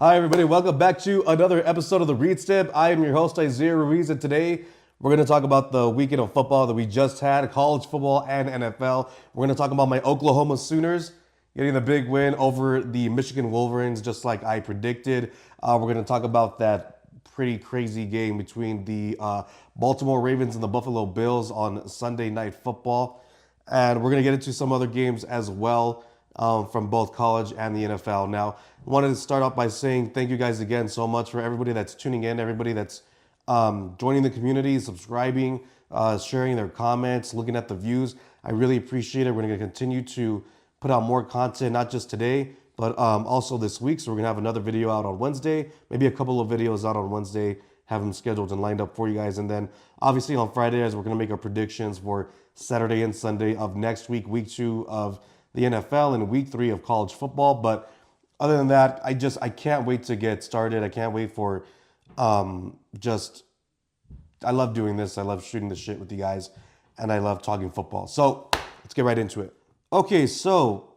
Hi, everybody. Welcome back to another episode of the Read Step. I am your host, Isaiah Ruiz, and today we're going to talk about the weekend of football that we just had, college football and NFL. We're going to talk about my Oklahoma Sooners getting the big win over the Michigan Wolverines, just like I predicted. We're going to talk about that pretty crazy game between the Baltimore Ravens and the Buffalo Bills on Sunday Night Football. And we're going to get into some other games as well from both college and the NFL. Now, I wanted to start off by saying thank you guys again so much for everybody that's tuning in, everybody that's joining the community, subscribing, sharing their comments, looking at the views. I really appreciate it. We're going to continue to put out more content, not just today, but also this week. So we're going to have another video out on Wednesday, maybe a couple of videos out on Wednesday, have them scheduled and lined up for you guys. And then obviously on Friday, as we're going to make our predictions for Saturday and Sunday of next week, week 2 of the NFL and week 3 of college football. But other than that, I can't wait to get started. I can't wait for I love doing this. I love shooting the shit with you guys, and I love talking football. So let's get right into it. Okay, so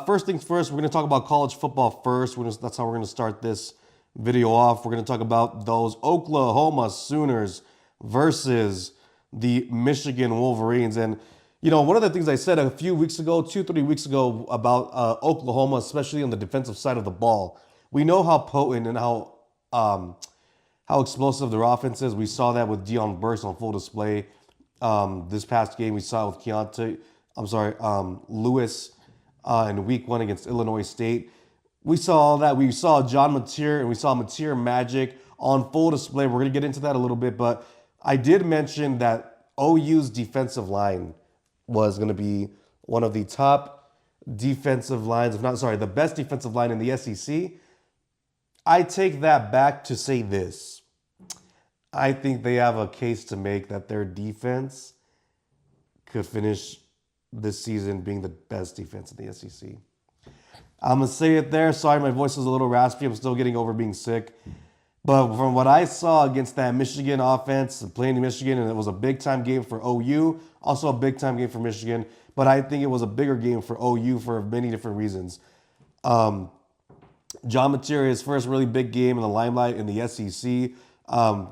first things first, we're going to talk about college football first. That's how we're going to start this video off. We're going to talk about those Oklahoma Sooners versus the Michigan Wolverines. And you know, one of the things I said a few weeks ago, 2-3 weeks ago, about Oklahoma, especially on the defensive side of the ball, we know how potent and how explosive their offense is. We saw that with Deion Burks on full display this past game. We saw it with Lewis in week 1 against Illinois State. We saw all that. We saw John Mateer and we saw Mateer Magic on full display. We're going to get into that a little bit, but I did mention that OU's defensive line was going to be one of the top defensive lines, the best defensive line in the SEC. I take that back to say this. I think they have a case to make that their defense could finish this season being the best defense in the SEC. I'm going to say it there. Sorry, my voice is a little raspy. I'm still getting over being sick. But from what I saw against that Michigan offense, playing in Michigan, and it was a big-time game for OU, also a big-time game for Michigan, but I think it was a bigger game for OU for many different reasons. John Mateer, his first really big game in the limelight in the SEC,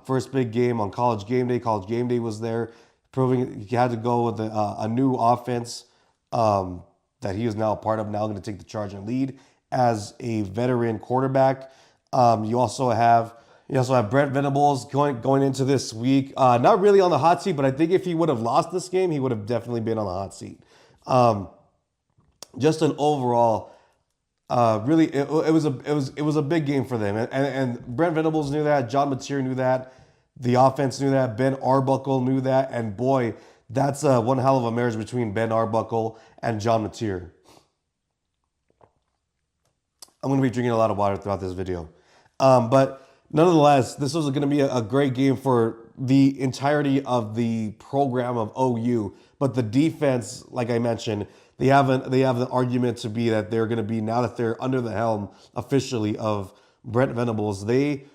first big game on College Game Day. College Game Day was there, proving he had to go with a new offense that he is now a part of, now going to take the charge and lead as a veteran quarterback. You also have Brent Venables going into this week. Not really on the hot seat, but I think if he would have lost this game, he would have definitely been on the hot seat. Just an overall, really, it was a big game for them, and Brent Venables knew that. John Mateer knew that. The offense knew that. Ben Arbuckle knew that, and boy, that's one hell of a marriage between Ben Arbuckle and John Mateer. I'm going to be drinking a lot of water throughout this video. But nonetheless, this was going to be a great game for the entirety of the program of OU. But the defense, like I mentioned, they have the argument to be that they're going to be, now that they're under the helm officially of Brent Venables, they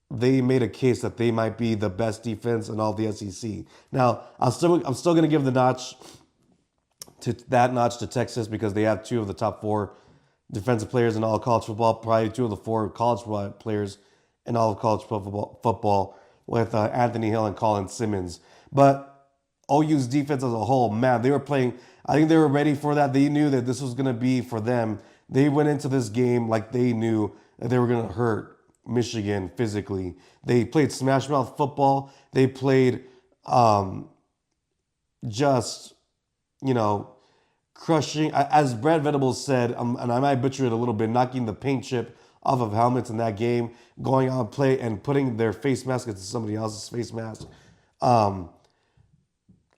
made a case that they might be the best defense in all the SEC. Now, I'm still going to give the notch to Texas because they have 2 of the top 4 defensive players in all of college football, probably 2 of the 4 college players in all of college football with Anthony Hill and Colin Simmons. But OU's defense as a whole, man, they were playing, I think they were ready for that. They knew that this was going to be for them. They went into this game like they knew that they were going to hurt Michigan physically. They played smash mouth football. They played crushing, as Brad Venables said, and I might butcher it a little bit, knocking the paint chip off of helmets in that game, going on play and putting their face mask into somebody else's face mask.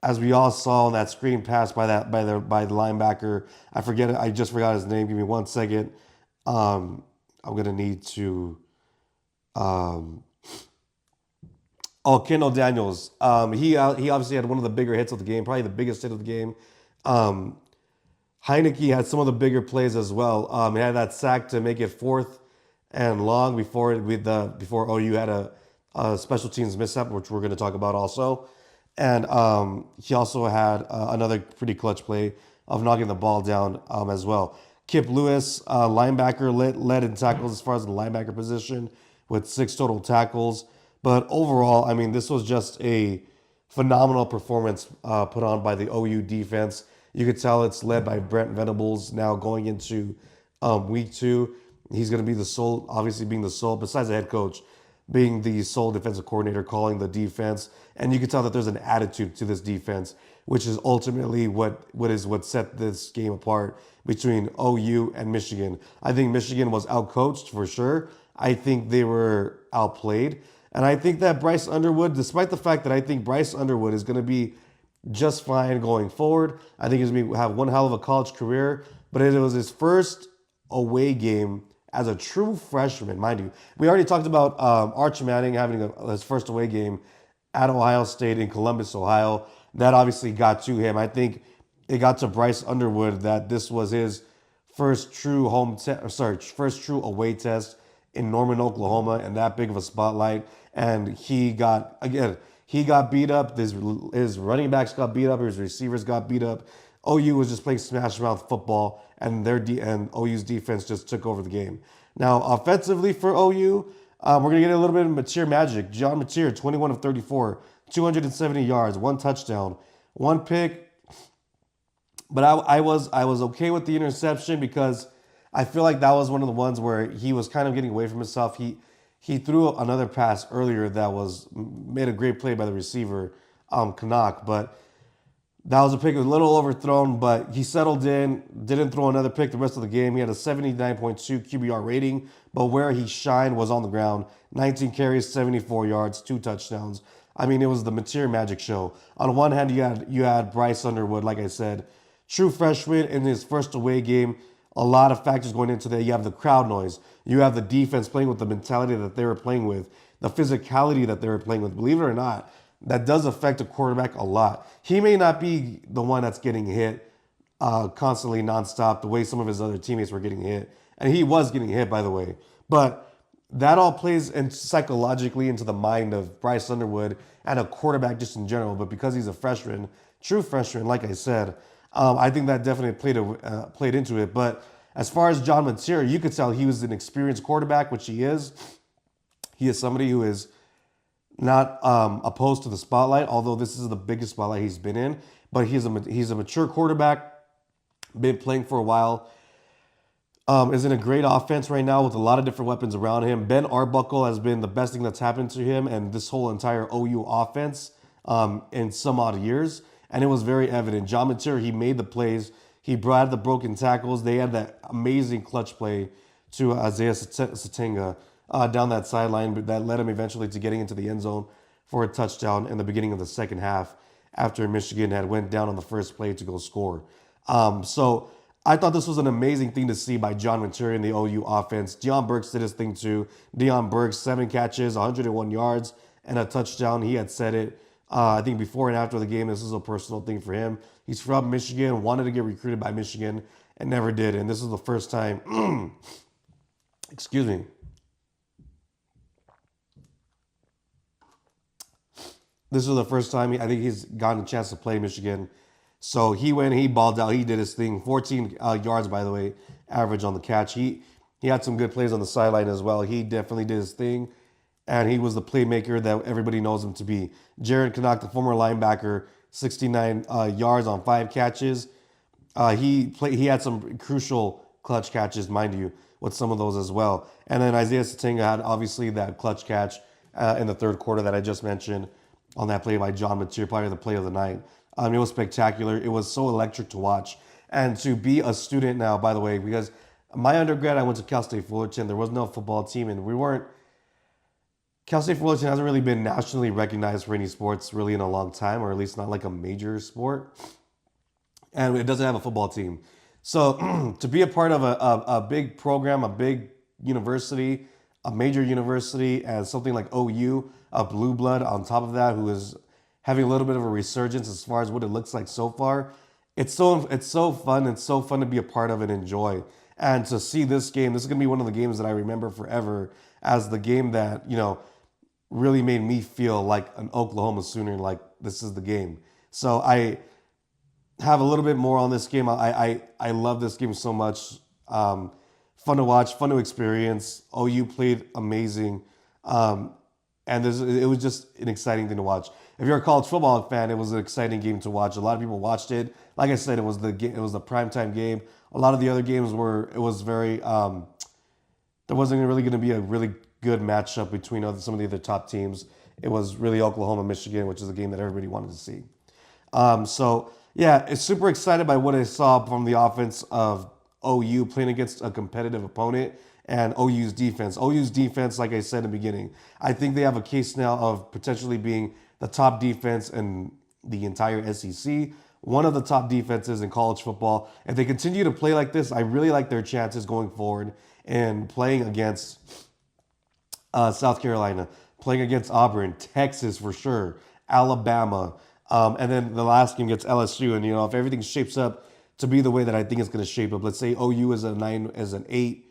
As we all saw on that screen pass by the linebacker, I forget it. I just forgot his name. Give me 1 second. I'm gonna need to. Kendall Daniels. He obviously had one of the bigger hits of the game, probably the biggest hit of the game. Heineke had some of the bigger plays as well. He had that sack to make it 4th and long before OU had a special teams mishap, which we're going to talk about also. And he also had another pretty clutch play of knocking the ball down as well. Kip Lewis, linebacker, led in tackles as far as the linebacker position with 6 total tackles. But overall, I mean, this was just a phenomenal performance put on by the OU defense. You could tell it's led by Brent Venables now going into week 2. He's going to be the sole, obviously being the sole, besides the head coach, being the sole defensive coordinator calling the defense. And you can tell that there's an attitude to this defense, which is ultimately what set this game apart between OU and Michigan. I think Michigan was outcoached for sure. I think they were outplayed. And I think that Bryce Underwood, despite the fact that I think Bryce Underwood is going to be just fine going forward, I think he's going to have one hell of a college career. But it was his first away game as a true freshman, mind you. We already talked about Arch Manning having his first away game at Ohio State in Columbus, Ohio. That obviously got to him. I think it got to Bryce Underwood that this was his first true first true away test in Norman, Oklahoma, and that big of a spotlight. And he got beat up. His running backs got beat up. His receivers got beat up. OU was just playing smash mouth football, and and OU's defense just took over the game. Now, offensively for OU, we're gonna get a little bit of Mateer magic. John Mateer, 21 of 34, 270 yards, 1 touchdown, 1 pick. But I was okay with the interception because I feel like that was one of the ones where he was kind of getting away from himself. He threw another pass earlier that was made a great play by the receiver, Canuck, but that was a pick, a little overthrown, but he settled in, didn't throw another pick the rest of the game. He had a 79.2 QBR rating, but where he shined was on the ground. 19 carries, 74 yards, 2 touchdowns. I mean, it was the Mateer magic show. On one hand, you had Bryce Underwood, like I said, true freshman in his first away game. A lot of factors going into that. You have the crowd noise. You have the defense playing with the mentality that they were playing with, the physicality that they were playing with. Believe it or not, that does affect a quarterback a lot. He may not be the one that's getting hit constantly nonstop the way some of his other teammates were getting hit. And he was getting hit, by the way. But that all plays in psychologically into the mind of Bryce Underwood and a quarterback just in general. But because he's a freshman, true freshman, like I said, I think that definitely played into it. But as far as John Mateer, you could tell he was an experienced quarterback, which he is. He is somebody who is not opposed to the spotlight, although this is the biggest spotlight he's been in. But he's a mature quarterback, been playing for a while. Is in a great offense right now with a lot of different weapons around him. Ben Arbuckle has been the best thing that's happened to him and this whole entire OU offense in some odd years. And it was very evident. John Mateer, he made the plays. He brought the broken tackles. They had that amazing clutch play to Isaiah Satenga down that sideline, but that led him eventually to getting into the end zone for a touchdown in the beginning of the second half after Michigan had went down on the first play to go score. So I thought this was an amazing thing to see by John Mateer in the OU offense. Deion Burks did his thing too. Deion Burks, 7 catches, 101 yards, and a touchdown. He had said it. I think before and after the game, this is a personal thing for him. He's from Michigan, wanted to get recruited by Michigan, and never did. And this is the first time, excuse me. This was the first time I think he's gotten a chance to play Michigan. So he went, he balled out, he did his thing. 14 yards, by the way, average on the catch. He had some good plays on the sideline as well. He definitely did his thing. And he was the playmaker that everybody knows him to be. Jared Canuck, the former linebacker, 69 yards on 5 catches. He had some crucial clutch catches, mind you, with some of those as well. And then Isaiah Satenga had obviously that clutch catch in the third quarter that I just mentioned on that play by John Mateer, probably the play of the night. It was spectacular. It was so electric to watch. And to be a student now, by the way, because my undergrad, I went to Cal State Fullerton. There was no football team, and Cal State Fullerton hasn't really been nationally recognized for any sports really in a long time, or at least not like a major sport. And it doesn't have a football team. So to be a part of a big program, a big university, a major university, and something like OU, a blue blood on top of that, who is having a little bit of a resurgence as far as what it looks like so far, it's so fun. It's so fun to be a part of and enjoy. And to see this game, this is going to be one of the games that I remember forever as the game that, really made me feel like an Oklahoma Sooner, like this is the game. So I have a little bit more on this game. I love this game so much. Fun to watch, fun to experience. OU played amazing. And it was just an exciting thing to watch. If you're a college football fan, it was an exciting game to watch. A lot of people watched it. Like I said, it was the primetime game. A lot of the other games it was very there wasn't really going to be a really good matchup between some of the other top teams. It was really Oklahoma, Michigan, which is a game that everybody wanted to see. So yeah, it's super excited by what I saw from the offense of OU playing against a competitive opponent and OU's defense. OU's defense, like I said in the beginning, I think they have a case now of potentially being the top defense in the entire SEC, one of the top defenses in college football. If they continue to play like this, I really like their chances going forward and playing against South Carolina, playing against Auburn, Texas for sure, Alabama, and then the last game gets LSU. And if everything shapes up to be the way that I think it's going to shape up, let's say OU is an 8,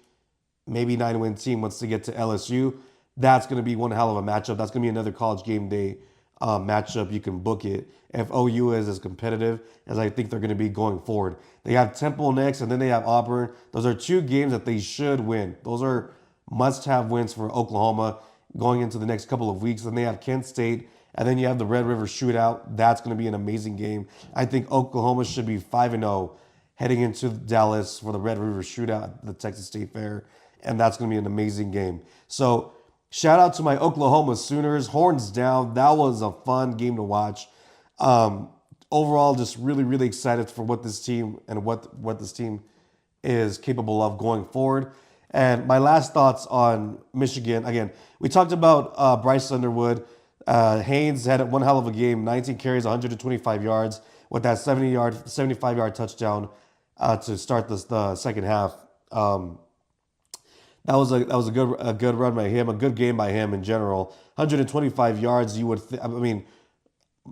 maybe 9-win team wants to get to LSU. That's going to be one hell of a matchup. That's going to be another college game day matchup. You can book it if OU is as competitive as I think they're going to be going forward. They have Temple next, and then they have Auburn. Those are 2 games that they should win. Those are must-have wins for Oklahoma going into the next couple of weeks. Then they have Kent State, and then you have the Red River Shootout. That's going to be an amazing game. I think Oklahoma should be 5-0 heading into Dallas for the Red River Shootout at the Texas State Fair, and that's going to be an amazing game. So shout out to my Oklahoma Sooners. Horns down. That was a fun game to watch. Overall, just really, really excited for what this team and what this team is capable of going forward. And my last thoughts on Michigan. Again, we talked about Bryce Underwood. Haynes had one hell of a game, 19 carries, 125 yards with that 75-yard touchdown to start the second half. That was a good run by him, a good game by him in general. 125 yards.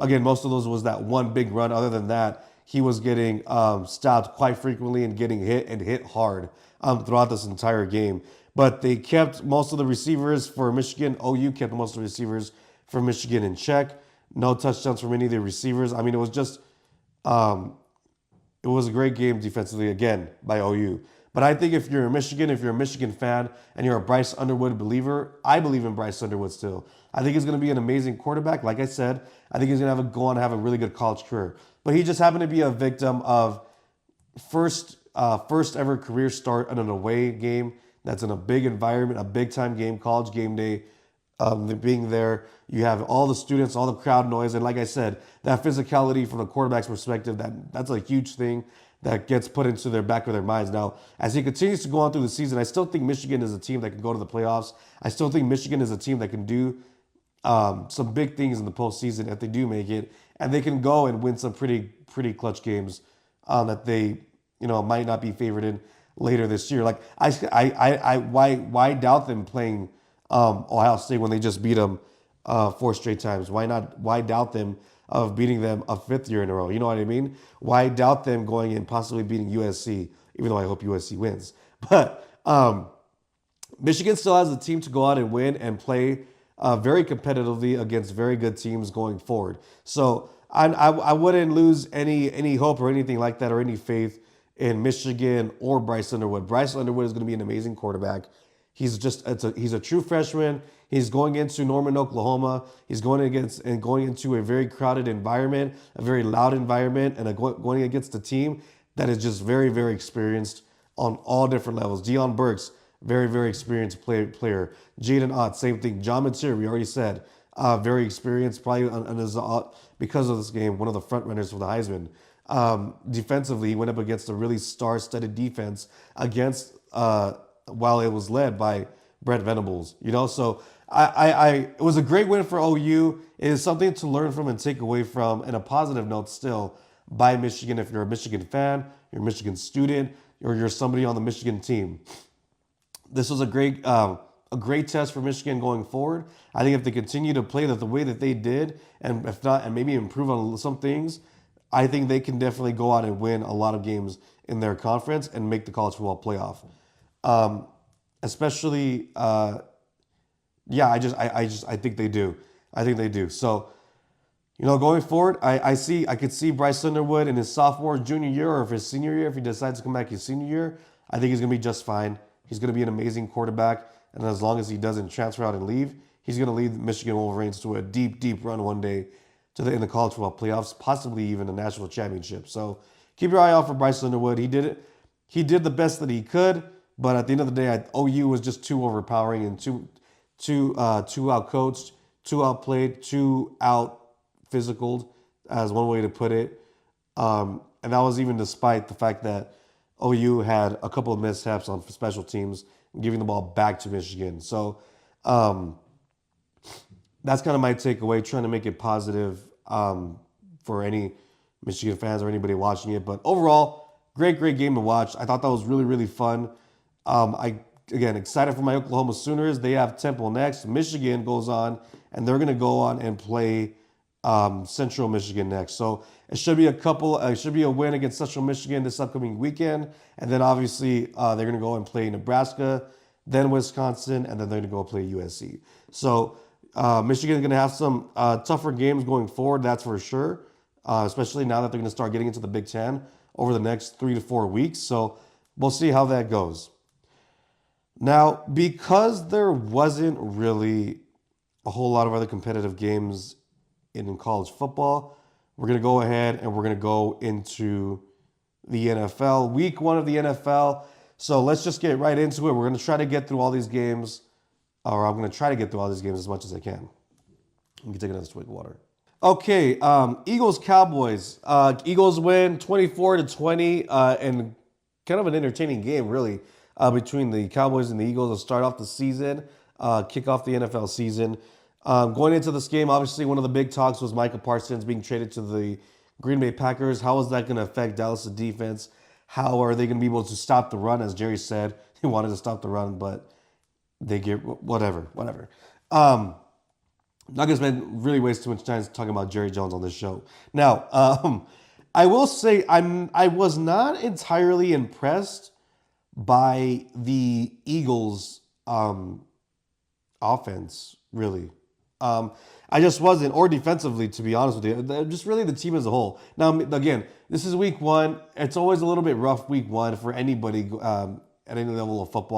Again, most of those was that one big run. Other than that, he was getting stopped quite frequently and getting hit hard throughout this entire game. But they kept most of the receivers for Michigan. OU kept most of the receivers for Michigan in check. No touchdowns from any of the receivers. It was just it was a great game defensively again by OU. But I think if you're a Michigan fan and you're a Bryce Underwood believer, I believe in Bryce Underwood still. I think he's going to be an amazing quarterback. Like I said, I think he's going to go on and have a really good college career. But he just happened to be a victim of first ever career start in an away game that's in a big environment, a big time game, college game day. Being there, you have all the students, all the crowd noise, and like I said, that physicality from the quarterback's perspective, that's a huge thing that gets put into their back of their minds. Now, as he continues to go on through the season, I still think Michigan is a team that can go to the playoffs. I still think Michigan is a team that can do some big things in the postseason if they do make it, and they can go and win some pretty clutch games that they might not be favored in later this year. Like why doubt them playing Ohio State when they just beat them 4 straight times? Why doubt them of beating them a 5th year in a row? You know what I mean? Why doubt them going and possibly beating USC, even though I hope USC wins? But Michigan still has a team to go out and win and play very competitively against very good teams going forward. So I wouldn't lose any hope or anything like that or any faith in Michigan or Bryce Underwood. Bryce Underwood is going to be an amazing quarterback. He's a true freshman. He's going into Norman, Oklahoma. He's going into a very crowded environment, a very loud environment, and going against a team that is just very, very experienced on all different levels. Deion Burks, very, very experienced player. Jaden Ott, same thing. John Mateer, we already said, very experienced, probably because of this game, one of the front runners for the Heisman. Defensively, he went up against a really star-studded defense while it was led by Brett Venables. So it was a great win for OU. It is something to learn from and take away from, and a positive note still by Michigan. If you're a Michigan fan, you're a Michigan student, or you're somebody on the Michigan team, this was a great test for Michigan going forward. I think if they continue to play the way that they did, and if not, and maybe improve on some things, I think they can definitely go out and win a lot of games in their conference and make the college football playoff. Especially, I think they do. I think they do. So, going forward, I could see Bryce Underwood in his sophomore, junior year, or if his senior year, if he decides to come back his senior year, I think he's going to be just fine. He's going to be an amazing quarterback. And as long as he doesn't transfer out and leave, he's going to lead the Michigan Wolverines to a deep, deep run one day in the college football playoffs, possibly even a national championship. So keep your eye out for Bryce Underwood. He did it. He did the best that he could, but at the end of the day, OU was just too overpowering and too out-coached, too outplayed, too out-physicaled, as one way to put it. And that was even despite the fact that OU had a couple of mishaps on special teams, giving the ball back to Michigan. So that's kind of my takeaway, trying to make it positive for any Michigan fans or anybody watching it. But overall, great game to watch. I thought that was really, really fun. Again, excited for my Oklahoma Sooners. They have Temple next. Michigan goes on, and they're going to go on and play Central Michigan next. So it should be a win against Central Michigan this upcoming weekend. And then obviously they're going to go and play Nebraska, then Wisconsin, and then they're going to go play USC. So Michigan is going to have some tougher games going forward, that's for sure, especially now that they're going to start getting into the Big Ten over the next 3 to 4 weeks. So we'll see how that goes. Now, because there wasn't really a whole lot of other competitive games in college football, we're going to go ahead and we're going to go into the NFL, week 1 of the NFL. So let's just get right into it. We're going to try to get through all these games, or I'm going to try to get through all these games as much as I can. You can take another swig of water. Okay, Eagles-Cowboys. Eagles win 24-20, and kind of an entertaining game, really, between the Cowboys and the Eagles to start off the season, kick off the NFL season. Going into this game, obviously one of the big talks was Micah Parsons being traded to the Green Bay Packers. How is that going to affect Dallas' defense? How are they going to be able to stop the run? As Jerry said, he wanted to stop the run, but they get whatever. Not going to spend really waste too much time talking about Jerry Jones on this show. Now, I will say I was not entirely impressed by the Eagles' offense, really. I just wasn't, or defensively, to be honest with you. Just really the team as a whole. Now, again, this is week 1. It's always a little bit rough week 1 for anybody at any level of football.